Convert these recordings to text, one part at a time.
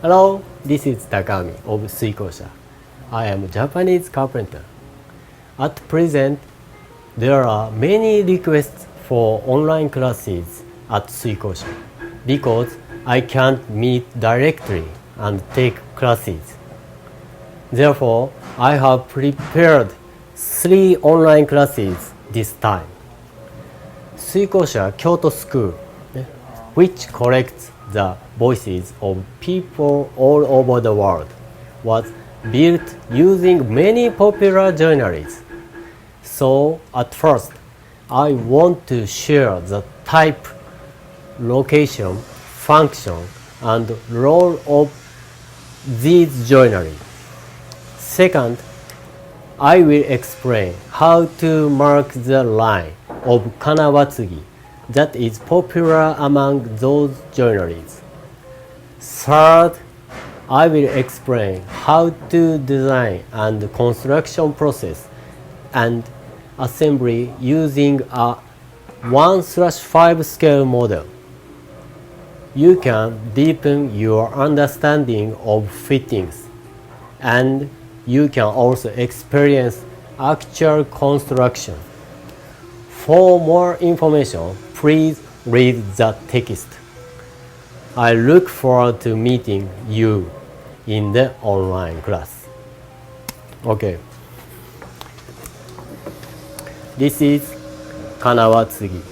Hello, this is Takami of Suikoushya. I am a Japanese carpenter. At present, there are many requests for online classes at Suikoushya because I can't meet directly and take classes. Therefore, I have prepared 3 online classes this time. Suikoushya Kyoto School, which collects the voices of people all over the world, was built using many popular journals. So at first, I want to share the type, location, function, and role of these journals. Second, I will explain how to mark the line of Kanawatsugi that is popular among those journals. Third, I will explain how to design and construction process and assembly using a 1/5 scale model. You can deepen your understanding of fittings, and you can also experience actual construction. For more information, please read the text. I look forward to meeting you in the online class. Okay. This is Kanawatsugi.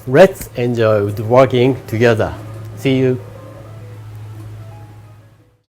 Let's enjoy woodworking together. See you.